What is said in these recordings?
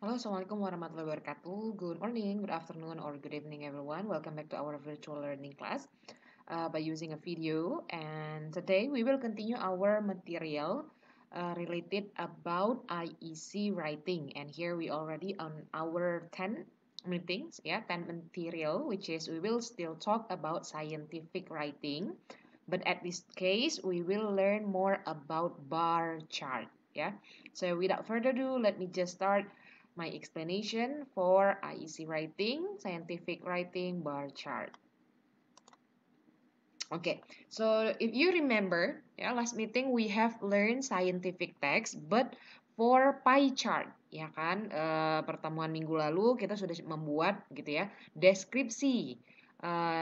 Halo, Assalamualaikum warahmatullahi wabarakatuh. Good morning, good afternoon, or good evening, everyone. Welcome back to our virtual learning class by using a video. And today we will continue our material related about IEC writing. And here we already on our 10 meetings, 10 material, which is we will still talk about scientific writing. But at this case, we will learn more about bar chart. So without further ado, let me just start my explanation for IEC writing, scientific writing, bar chart. Okay, so if you remember, last meeting we have learned scientific text, but for pie chart, ya kan, pertemuan minggu lalu kita sudah membuat gitu ya, deskripsi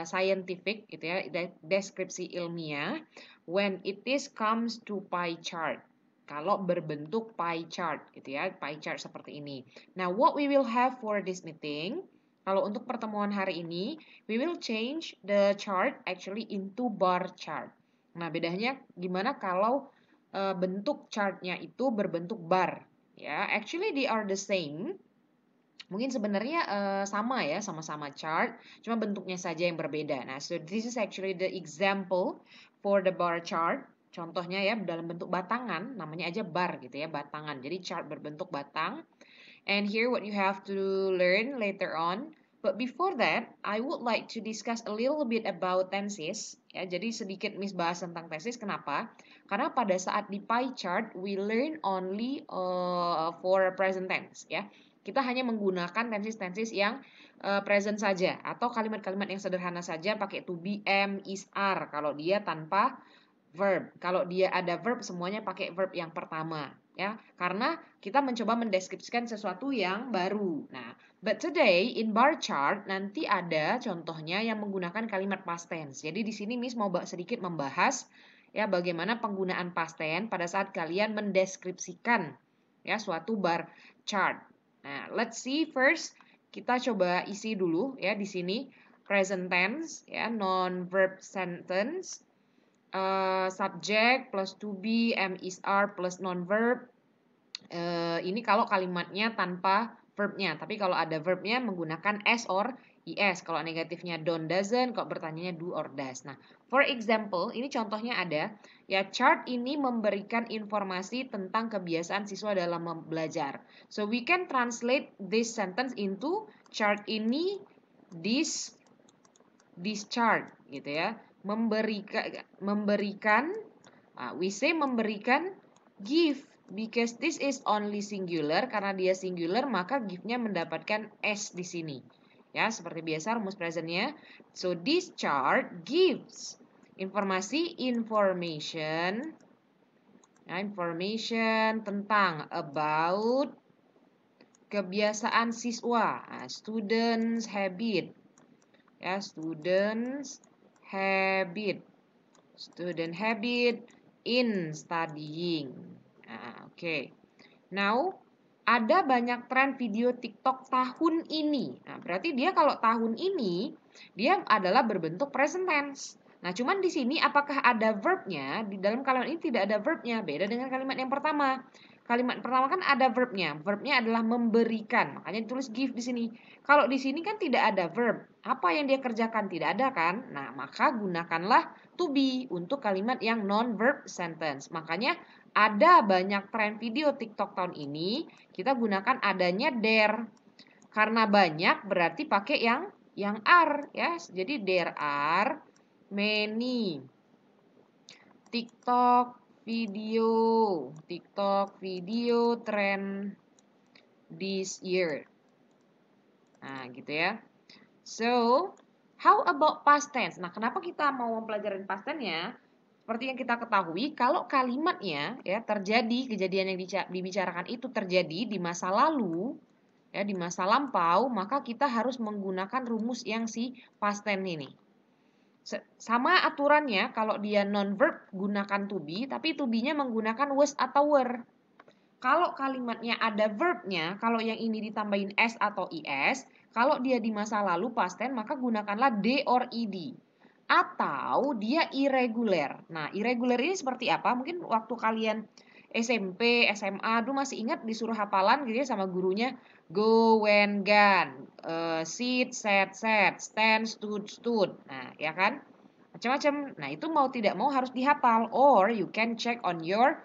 scientific gitu ya, deskripsi ilmiah when it is comes to pie chart. Kalau berbentuk pie chart gitu ya, pie chart seperti ini. Now, what we will have for this meeting, kalau untuk pertemuan hari ini, we will change the chart actually into bar chart. Nah, bedanya gimana kalau bentuk chartnya itu berbentuk bar? Ya, actually they are the same. Mungkin sebenarnya sama ya, sama-sama chart, cuma bentuknya saja yang berbeda. Nah, so this is actually the example for the bar chart. Contohnya ya, dalam bentuk batangan, namanya aja bar gitu ya, batangan. Jadi chart berbentuk batang. And here what you have to learn later on. But before that, I would like to discuss a little bit about tenses. Ya, jadi sedikit Miss bahas tentang tenses. Kenapa? Karena pada saat di pie chart, we learn only for present tense. Ya, kita hanya menggunakan tenses-tenses yang present saja atau kalimat-kalimat yang sederhana saja pakai to be, am, is, are. Kalau dia tanpa verb. Kalau dia ada verb, semuanya pakai verb yang pertama. Ya, karena kita mencoba mendeskripsikan sesuatu yang baru. Nah, but today in bar chart nanti ada contohnya yang menggunakan kalimat past tense. Jadi di sini Miss mau sedikit membahas ya bagaimana penggunaan past tense pada saat kalian mendeskripsikan ya suatu bar chart. Nah, let's see first, kita coba isi dulu ya di sini present tense ya, non verb sentence. Subject plus to be, am, is, are plus non-verb. Ini kalau kalimatnya tanpa verbnya, tapi kalau ada verbnya menggunakan s or is. Kalau negatifnya don't, doesn't, kalau bertanyanya do or does. Nah, for example, ini contohnya ada, ya chart ini memberikan informasi tentang kebiasaan siswa dalam belajar. So we can translate this sentence into chart ini this chart gitu ya. Memberikan, we say memberikan give because this is only singular, karena dia singular maka give-nya mendapatkan s di sini. Ya, seperti biasa rumus presentnya. So this chart gives information tentang about kebiasaan siswa, students habit. Ya, student habit in studying. Okay. Now, ada banyak tren video TikTok tahun ini. Nah, berarti dia kalau tahun ini, dia adalah berbentuk present tense. Nah, cuman di sini apakah ada verbnya? Di dalam kalimat ini tidak ada verbnya. Beda dengan kalimat yang pertama. Kalimat pertama kan ada verbnya. Verbnya adalah memberikan. Makanya ditulis give di sini. Kalau di sini kan tidak ada verb. Apa yang dia kerjakan? Tidak ada kan? Nah, maka gunakanlah to be untuk kalimat yang non-verb sentence. Makanya ada banyak tren video TikTok tahun ini, kita gunakan adanya there. Karena banyak berarti pakai yang are ya. Jadi there are many TikTok video trend this year. Nah, gitu ya. So, how about past tense? Nah, kenapa kita mau mempelajari past tense-nya? Seperti yang kita ketahui, kalau kalimatnya ya terjadi, kejadian yang dibicarakan itu terjadi di masa lalu, ya di masa lampau, maka kita harus menggunakan rumus yang si past tense ini. Sama aturannya kalau dia non-verb gunakan to be, tapi to be-nya menggunakan was atau were. Kalau kalimatnya ada verbnya, kalau yang ini ditambahin s atau is, kalau dia di masa lalu past tense maka gunakanlah d or ed. Atau dia irregular. Nah, irregular ini seperti apa? Mungkin waktu kalian SMP, SMA, dulu masih ingat disuruh hafalan gitu ya sama gurunya. Go, when, gone, sit, sat, sat, stand, stood. Nah, ya kan? Macam-macam. Nah, itu mau tidak mau harus dihafal. Or you can check on your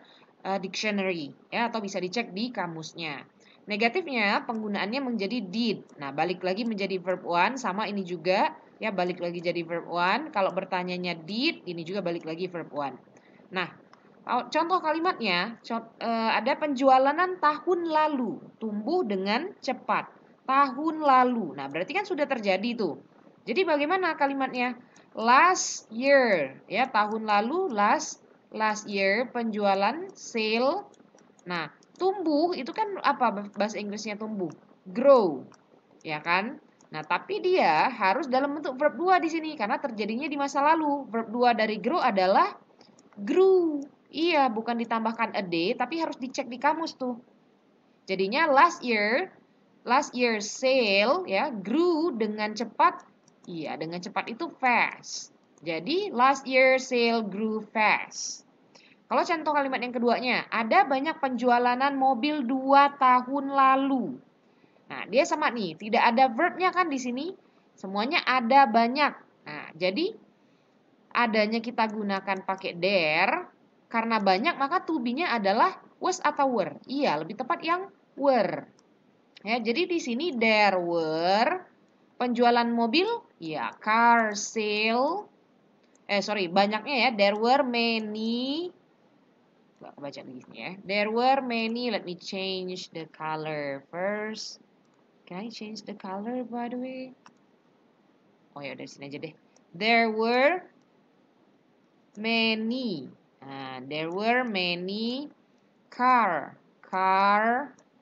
dictionary. Ya, atau bisa dicek di kamusnya. Negatifnya, penggunaannya menjadi did. Nah, balik lagi menjadi verb one. Sama ini juga. Ya, balik lagi jadi verb one. Kalau bertanyanya did, ini juga balik lagi verb one. Nah, contoh kalimatnya, ada penjualan tahun lalu, tumbuh dengan cepat. Tahun lalu. Nah, berarti kan sudah terjadi tuh. Jadi bagaimana kalimatnya? Last year, ya, tahun lalu, last year, penjualan, sale. Nah, tumbuh itu kan apa bahasa Inggrisnya tumbuh? Grow, ya kan? Nah, tapi dia harus dalam bentuk verb 2 di sini karena terjadinya di masa lalu. Verb 2 dari grow adalah grew. Iya, bukan ditambahkan a day, tapi harus dicek di kamus tuh. Jadinya last year sale ya grew dengan cepat. Iya, dengan cepat itu fast. Jadi last year sale grew fast. Kalau contoh kalimat yang keduanya, ada banyak penjualan mobil 2 tahun lalu. Nah, dia sama nih, tidak ada verbnya kan di sini. Semuanya ada banyak. Nah, jadi adanya kita gunakan pakai there. Karena banyak maka to be-nya adalah was atau were. Iya, lebih tepat yang were. Ya, jadi di sini there were penjualan mobil, ya car sale. Banyaknya ya. There were many. Gak baca di sini ya. There were many. Let me change the color first. Can I change the color by the way? Oh ya, dari sini aja deh. There were many. Nah, there were many car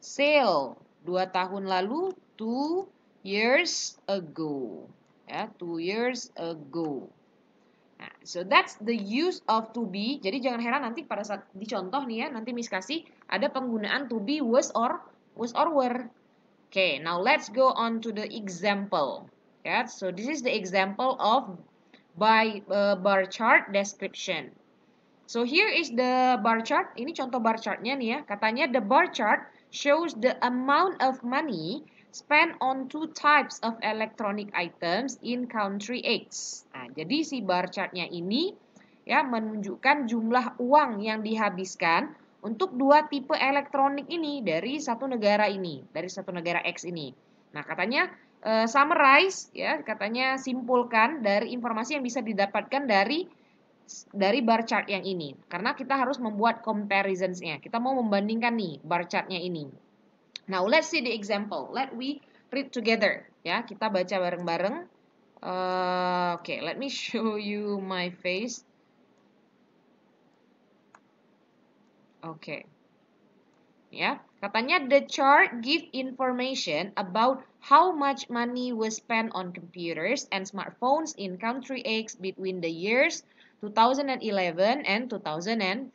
sale 2 tahun lalu, 2 years ago. Ya, 2 years ago. Nah, so that's the use of to be. Jadi jangan heran nanti pada saat dicontoh nih ya, nanti Miss kasih ada penggunaan to be was or were. Okay, now let's go on to the example. Yeah, so this is the example of by bar chart description. So here is the bar chart. Ini contoh bar chartnya nih ya. Katanya the bar chart shows the amount of money spent on 2 types of electronic items in country X. Nah, jadi si bar chartnya ini ya menunjukkan jumlah uang yang dihabiskan untuk 2 tipe elektronik ini dari satu negara ini, dari satu negara X ini. Nah, katanya summarize ya, katanya simpulkan dari informasi yang bisa didapatkan dari bar chart yang ini. Karena kita harus membuat comparisons-nya. Kita mau membandingkan nih bar chart-nya ini. Now, let's see the example. Let we read together. Ya, kita baca bareng-bareng. Okay, let me show you my face. Okay. Ya, katanya the chart give information about how much money was spent on computers and smartphones in country X between the years 2011 and 2015.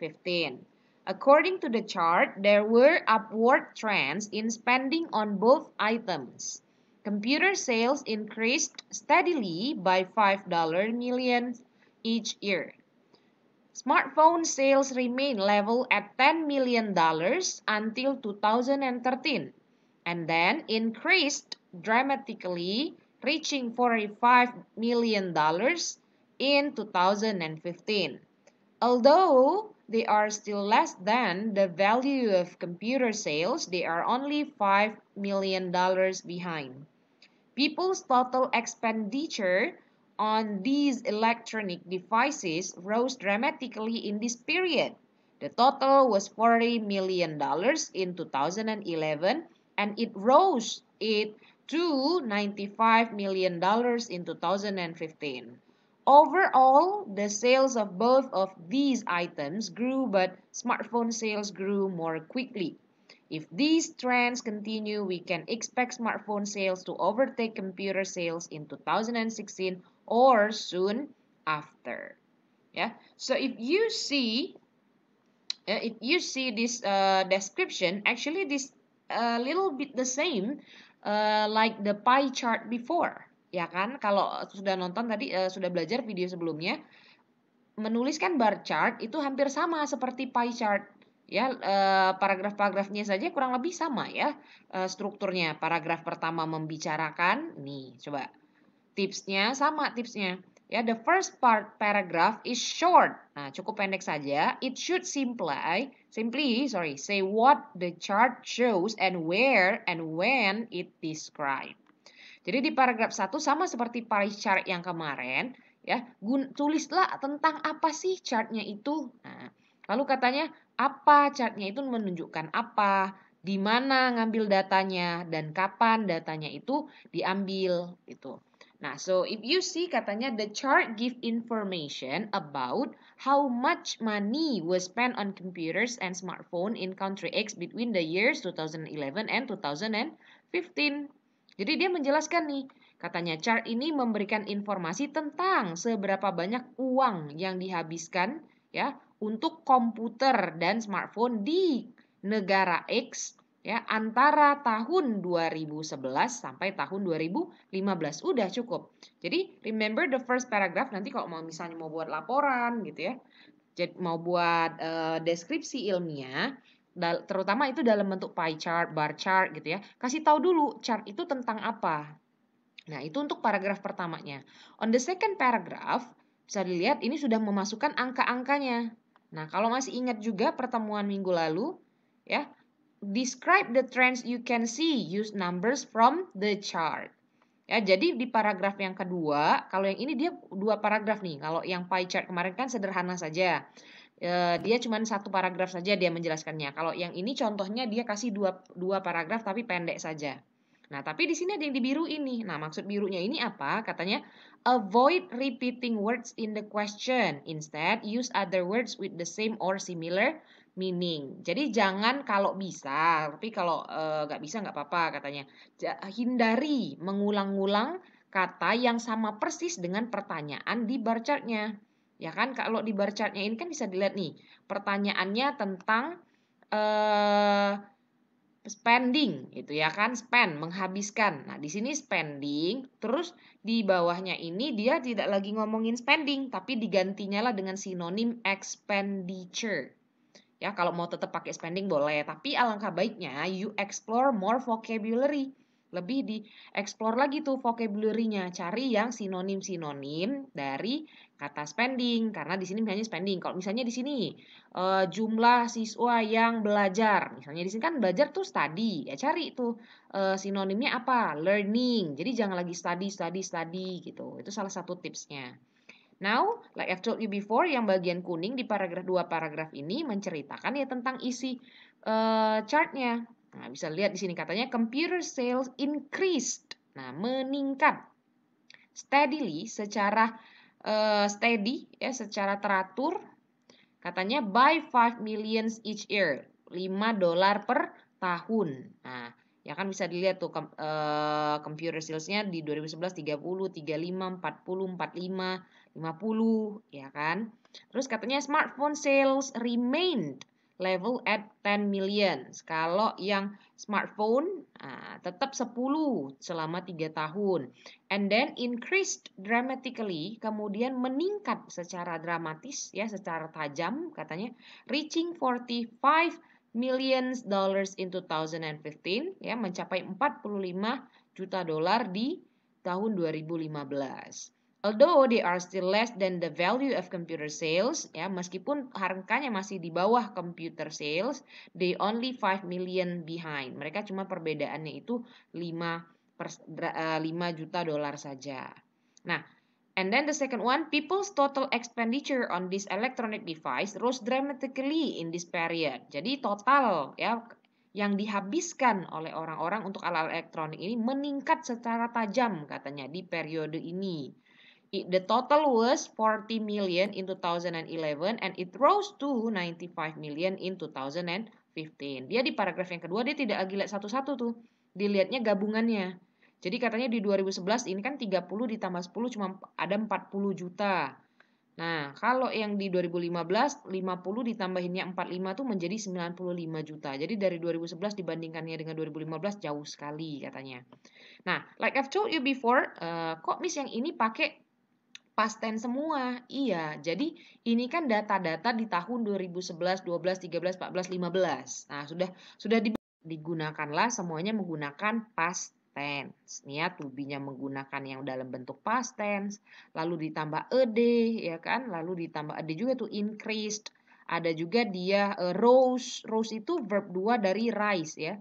According to the chart, there were upward trends in spending on both items. Computer sales increased steadily by $5 million each year. Smartphone sales remained level at $10 million until 2013 and then increased dramatically, reaching $45 million in 2015. Although they are still less than the value of computer sales, they are only $5 million behind. People's total expenditure on these electronic devices rose dramatically in this period. The total was $40 million in 2011 and it rose to $95 million in 2015. Overall, the sales of both of these items grew, but smartphone sales grew more quickly. If these trends continue, we can expect smartphone sales to overtake computer sales in 2016 or soon after. Yeah. So if you see this description, actually this a little bit the same like the pie chart before. Ya kan, kalau sudah nonton tadi, sudah belajar video sebelumnya, menuliskan bar chart itu hampir sama seperti pie chart. Ya, paragraf-paragrafnya saja kurang lebih sama ya strukturnya. Paragraf pertama membicarakan, nih coba tipsnya sama tipsnya. Ya, the first part paragraph is short. Nah, cukup pendek saja. It should simply say what the chart shows and where and when it describes. Jadi di paragraf 1 sama seperti pie chart yang kemarin, ya, tulislah tentang apa sih chartnya itu. Nah, lalu katanya apa chartnya itu menunjukkan apa, di mana ngambil datanya, dan kapan datanya itu diambil itu. Nah, so if you see katanya the chart give information about how much money was spent on computers and smartphone in country X between the years 2011 and 2015. Jadi dia menjelaskan nih, katanya chart ini memberikan informasi tentang seberapa banyak uang yang dihabiskan ya untuk komputer dan smartphone di negara X ya antara tahun 2011 sampai tahun 2015. Udah cukup. Jadi remember the first paragraph, nanti kalau misalnya mau buat laporan gitu ya, mau buat deskripsi ilmiah, terutama itu dalam bentuk pie chart, bar chart gitu ya, kasih tahu dulu chart itu tentang apa. Nah, itu untuk paragraf pertamanya. On the second paragraph, bisa dilihat ini sudah memasukkan angka-angkanya. Nah, kalau masih ingat juga pertemuan minggu lalu, ya, describe the trends you can see, use numbers from the chart. Ya, jadi di paragraf yang kedua, kalau yang ini dia 2 paragraf nih. Kalau yang pie chart kemarin kan sederhana saja. Dia cuma 1 paragraf saja dia menjelaskannya. Kalau yang ini contohnya dia kasih dua paragraf tapi pendek saja. Nah, tapi di sini ada yang di biru ini. Nah, maksud birunya ini apa? Katanya, avoid repeating words in the question. Instead, use other words with the same or similar meaning. Jadi jangan kalau bisa, tapi kalau nggak bisa nggak apa-apa katanya. Hindari mengulang-ulang kata yang sama persis dengan pertanyaan di bar chartnya. Ya kan, kalau di bar chartnya ini kan bisa dilihat nih, pertanyaannya tentang spending itu ya kan, spend menghabiskan. Nah, di sini spending, terus di bawahnya ini dia tidak lagi ngomongin spending tapi digantinya lah dengan sinonim expenditure. Ya, kalau mau tetap pakai spending boleh, tapi alangkah baiknya you explore more vocabulary. Lebih di explore lagi tuh vocabulary-nya, cari yang sinonim-sinonim dari kata spending, karena di sini misalnya spending. Kalau misalnya di sini jumlah siswa yang belajar, misalnya di sini kan belajar tuh study, ya cari tuh sinonimnya apa? Learning. Jadi jangan lagi study gitu. Itu salah satu tipsnya. Now, like I've told you before, yang bagian kuning di paragraf 2 paragraf ini menceritakan ya tentang isi chartnya. Nah, bisa lihat di sini katanya computer sales increased. Nah, meningkat steadily secara steady ya, secara teratur. Katanya by 5 millions each year. $5 per tahun. Nah, ya kan bisa dilihat tuh computer sales-nya di 2011 30, 35, 40, 45, 50 ya kan. Terus katanya smartphone sales remained level at 10 million. Kalau yang smartphone tetap 10 selama 3 tahun. And then increased dramatically, kemudian meningkat secara dramatis ya, secara tajam katanya, reaching 45 million dollars in 2015 ya, mencapai 45 juta dolar di tahun 2015. Although they are still less than the value of computer sales, ya meskipun harganya masih di bawah computer sales, they only 5 million behind. Mereka cuma perbedaannya itu 5 juta dolar saja. Nah, and then the second one, people's total expenditure on this electronic device rose dramatically in this period. Jadi total ya yang dihabiskan oleh orang-orang untuk alat elektronik ini meningkat secara tajam katanya di periode ini. The total was 40 million in 2011 and it rose to 95 million in 2015. Dia di paragraf yang kedua dia tidak lagi lihat satu-satu tuh. Dilihatnya gabungannya. Jadi katanya di 2011 ini kan 30 ditambah 10 cuma ada 40 juta. Nah, kalau yang di 2015 50 ditambahinnya 45 tuh menjadi 95 juta. Jadi dari 2011 dibandingkannya dengan 2015 jauh sekali katanya. Nah, like I've told you before, kok Miss yang ini pakai past tense semua. Iya, jadi ini kan data-data di tahun 2011, 12, 13, 14, 15. Nah, sudah digunakanlah semuanya menggunakan past tense. Nih ya, to be-nya menggunakan yang dalam bentuk past tense, lalu ditambah ed, ya kan? Lalu ditambah ed juga tuh increased. Ada juga dia rose. Rose itu verb 2 dari rise ya.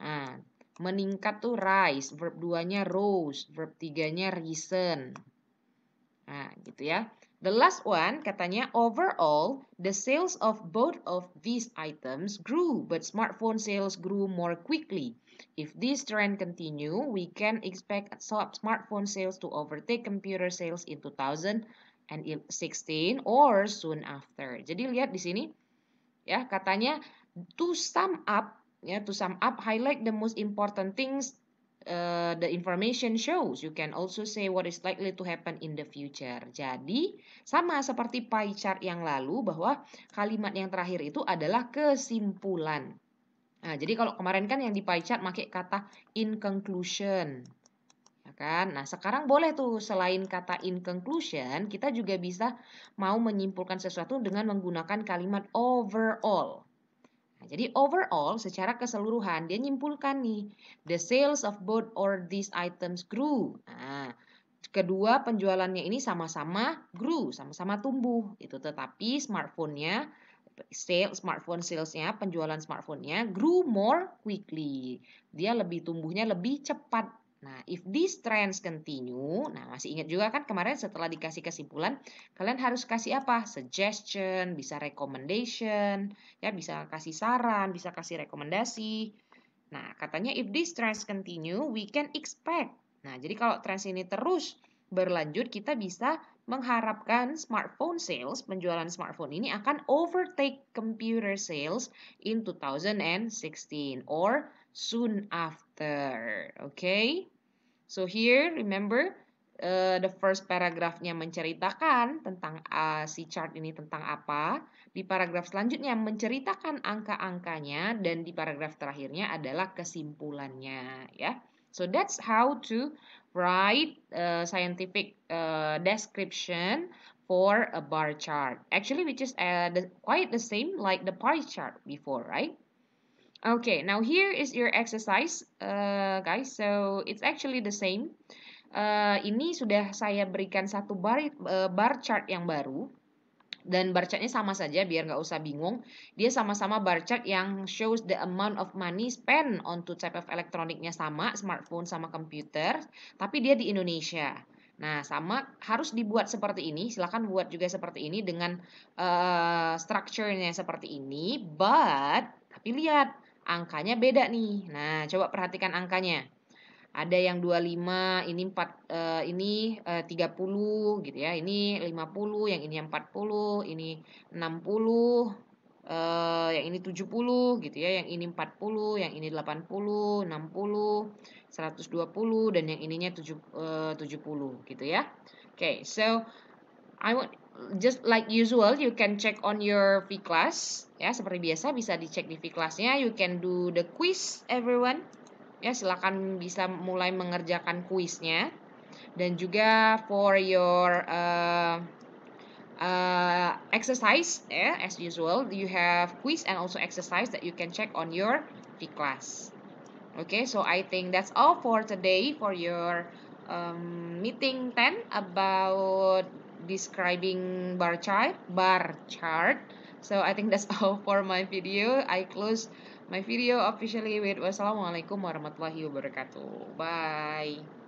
Nah, meningkat tuh rise, verb 2-nya rose, verb 3-nya risen. Nah, gitu ya. The last one katanya overall the sales of both of these items grew but smartphone sales grew more quickly. If this trend continue, we can expect smartphone sales to overtake computer sales in 2016 or soon after. Jadi lihat di sini ya katanya to sum up highlight the most important things the information shows. You can also say what is likely to happen in the future. Jadi, sama seperti pie chart yang lalu bahwa kalimat yang terakhir itu adalah kesimpulan. Nah, jadi kalau kemarin kan yang di pie chart pakai kata in conclusion. Ya kan? Nah, sekarang boleh tuh selain kata in conclusion, kita juga bisa mau menyimpulkan sesuatu dengan menggunakan kalimat overall. Nah, jadi overall secara keseluruhan dia nyimpulkan nih, the sales of both or these items grew. Nah, kedua penjualannya ini sama-sama grew, sama-sama tumbuh. Itu tetapi smartphone-nya smartphone salesnya, penjualan smartphone-nya grew more quickly. Dia lebih tumbuhnya lebih cepat. Nah, if these trends continue, nah masih ingat juga kan kemarin setelah dikasih kesimpulan, kalian harus kasih apa? Suggestion, bisa recommendation, ya bisa kasih saran, bisa kasih rekomendasi. Nah, katanya if these trends continue, we can expect. Nah, jadi kalau trends ini terus berlanjut, kita bisa mengharapkan smartphone sales, penjualan smartphone ini akan overtake computer sales in 2016 or soon after. Okay? So here, remember, the first paragrafnya menceritakan tentang si chart ini tentang apa. Di paragraf selanjutnya menceritakan angka-angkanya dan di paragraf terakhirnya adalah kesimpulannya, ya. So that's how to write scientific description for a bar chart. Actually, which is quite the same like the pie chart before, right? Okay, now here is your exercise, guys. So it's actually the same. Ini sudah saya berikan satu bar chart yang baru. Dan bar chartnya sama saja biar nggak usah bingung. Dia sama-sama bar chart yang shows the amount of money spent on two type of electronicnya sama, smartphone sama komputer, tapi dia di Indonesia. Nah, sama harus dibuat seperti ini. Silakan buat juga seperti ini dengan structure-nya seperti ini. Tapi lihat angkanya beda nih. Nah, coba perhatikan angkanya. Ada yang 25, ini 30 gitu ya. Ini 50, yang ini 40, ini 60, yang ini 70 gitu ya. Yang ini 40, yang ini 80, 60, 120 dan yang ininya 70 gitu ya. Okay, so I want just like usual you can check on your V-class ya, seperti biasa bisa dicek di V-classnya. You can do the quiz everyone. Ya, silakan bisa mulai mengerjakan kuisnya. Dan juga for your exercise, as usual, you have quiz and also exercise that you can check on your V-class. Okay, so I think that's all for today for your meeting 10 about describing bar chart. So I think that's all for my video. I close my video officially with wassalamualaikum warahmatullahi wabarakatuh. Bye.